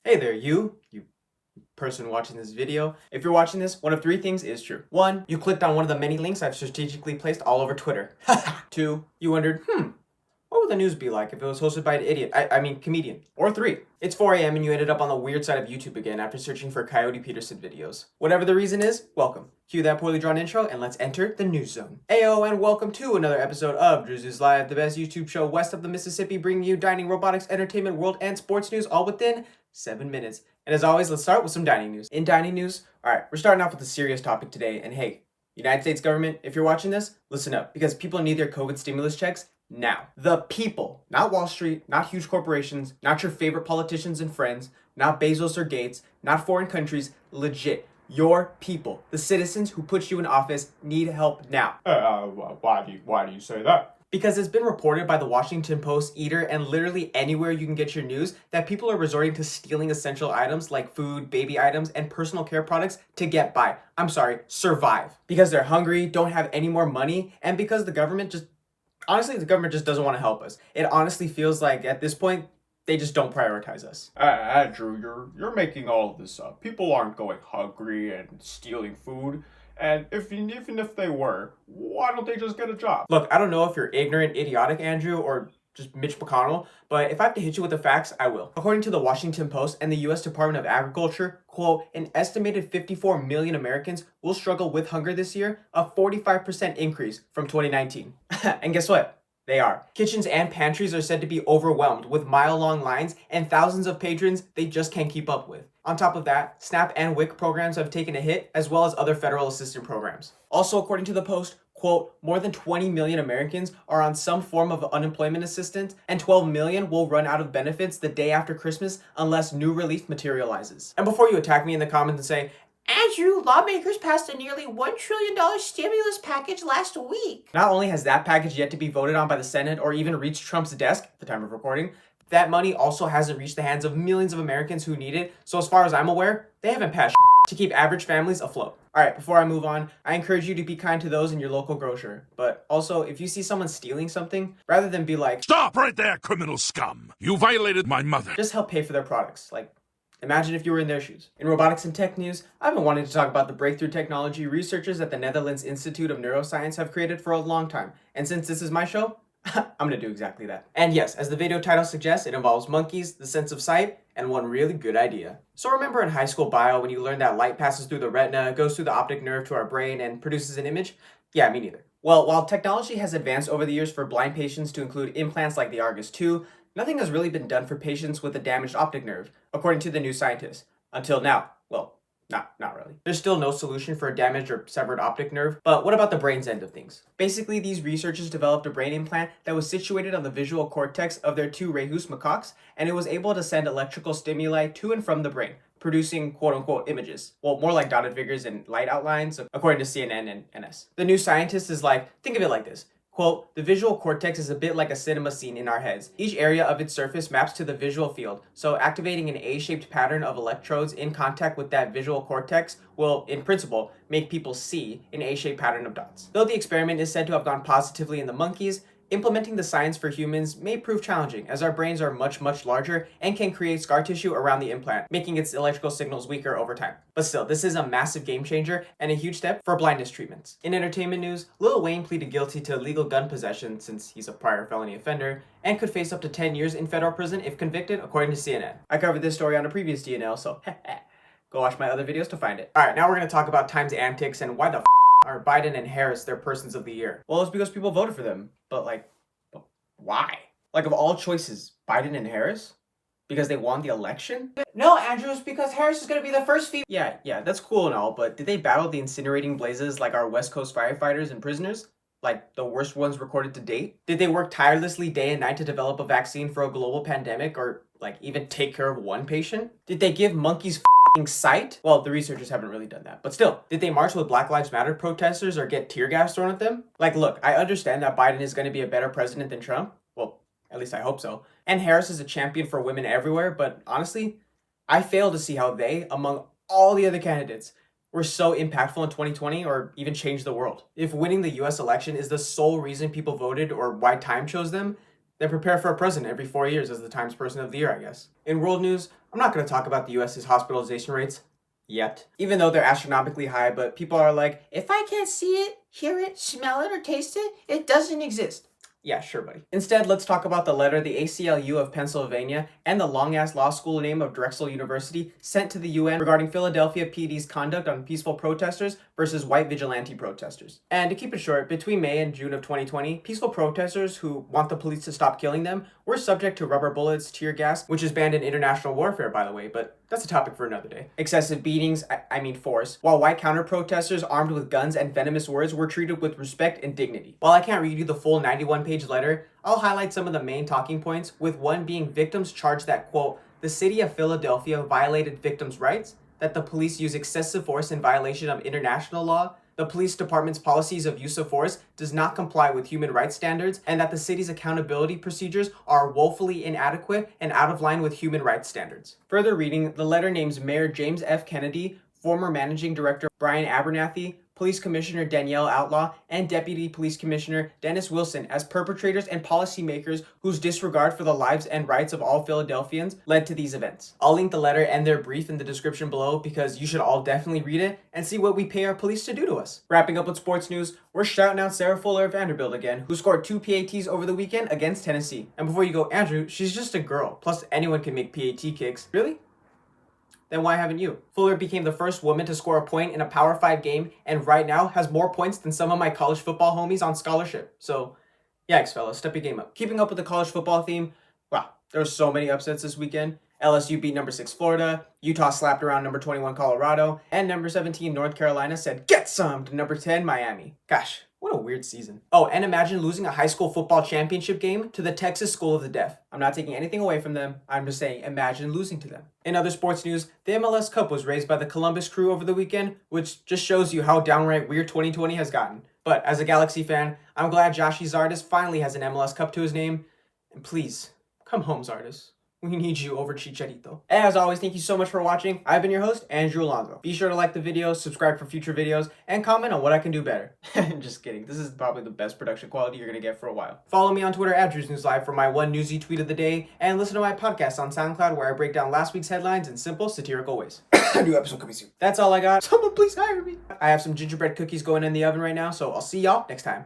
Hey there, you person watching this video. If you're watching this, one of three things is true. One, you clicked on one of the many links I've strategically placed all over Twitter. Two, you wondered, what would the news be like if it was hosted by an idiot? I mean, comedian. Or three, it's 4 a.m. and you ended up on the weird side of YouTube again after searching for Coyote Peterson videos. Whatever the reason is, welcome. Cue that poorly drawn intro and let's enter the news zone. Ayo, and welcome to another episode of Drew's Live, the best YouTube show west of the Mississippi, bringing you dining, robotics, entertainment, world, and sports news all within 7 minutes. And as always, let's start with some dining news. In dining news, alright, we're starting off with a serious topic today, and hey, United States government, if you're watching this, listen up, because people need their COVID stimulus checks now. The people, not Wall Street, not huge corporations, not your favorite politicians and friends, not Bezos or Gates, not foreign countries, legit. Your people, the citizens who put you in office, need help now. Why do you say that? Because it's been reported by the Washington Post, Eater, and literally anywhere you can get your news that people are resorting to stealing essential items like food, baby items, and personal care products to get by. I'm sorry, survive. Because they're hungry, don't have any more money, and because the government just doesn't want to help us. It honestly feels like at this point, they just don't prioritize us. Andrew, you're making all of this up. People aren't going hungry and stealing food. And even if they were, why don't they just get a job? Look, I don't know if you're ignorant, idiotic, Andrew, or just Mitch McConnell, but if I have to hit you with the facts, I will. According to the Washington Post and the U.S. Department of Agriculture, quote, an estimated 54 million Americans will struggle with hunger this year, a 45% increase from 2019. And guess what? They are. Kitchens and pantries are said to be overwhelmed with mile-long lines and thousands of patrons they just can't keep up with. On top of that, SNAP and WIC programs have taken a hit, as well as other federal assistance programs. Also, according to the Post, quote, more than 20 million Americans are on some form of unemployment assistance, and 12 million will run out of benefits the day after Christmas unless new relief materializes. And before you attack me in the comments and say, Andrew, lawmakers passed a nearly $1 trillion stimulus package last week. Not only has that package yet to be voted on by the Senate or even reached Trump's desk at the time of recording, that money also hasn't reached the hands of millions of Americans who need it. So as far as I'm aware, they haven't passed to keep average families afloat. Alright, before I move on, I encourage you to be kind to those in your local grocer. But also, if you see someone stealing something, rather than be like, "Stop right there, criminal scum! You violated my mother," just help pay for their products. Like, imagine if you were in their shoes. In robotics and tech news, I've been wanting to talk about the breakthrough technology researchers at the Netherlands Institute of Neuroscience have created for a long time. And since this is my show, I'm gonna do exactly that. And yes, as the video title suggests, it involves monkeys, the sense of sight, and one really good idea. So remember in high school bio when you learned that light passes through the retina, goes through the optic nerve to our brain, and produces an image? Yeah, me neither. Well, while technology has advanced over the years for blind patients to include implants like the Argus 2, nothing has really been done for patients with a damaged optic nerve, according to the new scientists. Until now. Well, not really. There's still no solution for a damaged or severed optic nerve, but what about the brain's end of things? Basically, these researchers developed a brain implant that was situated on the visual cortex of their two rhesus macaques, and it was able to send electrical stimuli to and from the brain, producing quote-unquote images. Well, more like dotted figures and light outlines, according to CNN and NS. The new scientist is like, think of it like this. Quote, the visual cortex is a bit like a cinema scene in our heads. Each area of its surface maps to the visual field, so activating an A-shaped pattern of electrodes in contact with that visual cortex will, in principle, make people see an A-shaped pattern of dots. Though the experiment is said to have gone positively in the monkeys, implementing the science for humans may prove challenging, as our brains are much larger and can create scar tissue around the implant, making its electrical signals weaker over time. But still, this is a massive game changer and a huge step for blindness treatments. In entertainment news, Lil Wayne pleaded guilty to illegal gun possession since he's a prior felony offender and could face up to 10 years in federal prison if convicted, according to CNN. I covered this story on a previous DNL, so go watch my other videos to find it. Alright, now we're going to talk about Time's antics and why the are Biden and Harris their persons of the year. Well, it's because people voted for them. But why? Like, of all choices, Biden and Harris? Because they won the election? No, Andrew, it's because Harris is gonna be the first female. Yeah, that's cool and all, but did they battle the incinerating blazes like our West Coast firefighters and prisoners? Like, the worst ones recorded to date? Did they work tirelessly day and night to develop a vaccine for a global pandemic or, like, even take care of one patient? Did they give monkeys sight? Well, the researchers haven't really done that. But still, did they march with Black Lives Matter protesters or get tear gas thrown at them? Like, look, I understand that Biden is going to be a better president than Trump. Well, at least I hope so. And Harris is a champion for women everywhere, but honestly, I fail to see how they, among all the other candidates, were so impactful in 2020 or even changed the world. If winning the US election is the sole reason people voted or why Time chose them, then prepare for a president every 4 years as the Times Person of the Year, I guess. In world news, I'm not going to talk about the US's hospitalization rates yet, even though they're astronomically high, but people are like, if I can't see it, hear it, smell it, or taste it, it doesn't exist. Yeah, sure, buddy. Instead, let's talk about the letter the ACLU of Pennsylvania and the long-ass law school name of Drexel University sent to the UN regarding Philadelphia PD's conduct on peaceful protesters versus white vigilante protesters. And to keep it short, between May and June of 2020, peaceful protesters who want the police to stop killing them were subject to rubber bullets, tear gas, which is banned in international warfare, by the way, but that's a topic for another day. Excessive beatings, I mean force, while white counter-protesters armed with guns and venomous words were treated with respect and dignity. While I can't read you the full 91-page letter, I'll highlight some of the main talking points, with one being victims charged that, quote, the city of Philadelphia violated victims' rights, that the police use excessive force in violation of international law, the police department's policies of use of force does not comply with human rights standards, and that the city's accountability procedures are woefully inadequate and out of line with human rights standards. Further reading, the letter names Mayor James F. Kennedy, former Managing Director Brian Abernathy, Police Commissioner Danielle Outlaw, and Deputy Police Commissioner Dennis Wilson as perpetrators and policymakers whose disregard for the lives and rights of all Philadelphians led to these events. I'll link the letter and their brief in the description below because you should all definitely read it and see what we pay our police to do to us. Wrapping up with sports news, we're shouting out Sarah Fuller of Vanderbilt again, who scored 2 PATs over the weekend against Tennessee. And before you go, Andrew, she's just a girl. Plus, anyone can make PAT kicks. Really? Then why haven't you? Fuller became the first woman to score a point in a Power 5 game and right now has more points than some of my college football homies on scholarship. So, yikes, fellas, step your game up. Keeping up with the college football theme, wow, there were so many upsets this weekend. LSU beat number 6 Florida, Utah slapped around number 21 Colorado, and number 17 North Carolina said, get some, to number 10 Miami. Gosh, what a weird season. Oh, and imagine losing a high school football championship game to the Texas School of the Deaf. I'm not taking anything away from them. I'm just saying, imagine losing to them. In other sports news, the MLS Cup was raised by the Columbus Crew over the weekend, which just shows you how downright weird 2020 has gotten. But as a Galaxy fan, I'm glad Joshy Zardes finally has an MLS Cup to his name. And please, come home, Zardes. We need you over Chicharito. As always, thank you so much for watching. I've been your host, Andrew Alonso. Be sure to like the video, subscribe for future videos, and comment on what I can do better. Just kidding. This is probably the best production quality you're going to get for a while. Follow me on Twitter at DrewsNewsLive for my one newsy tweet of the day, and listen to my podcast on SoundCloud where I break down last week's headlines in simple, satirical ways. A new episode coming soon. That's all I got. Someone please hire me. I have some gingerbread cookies going in the oven right now, so I'll see y'all next time.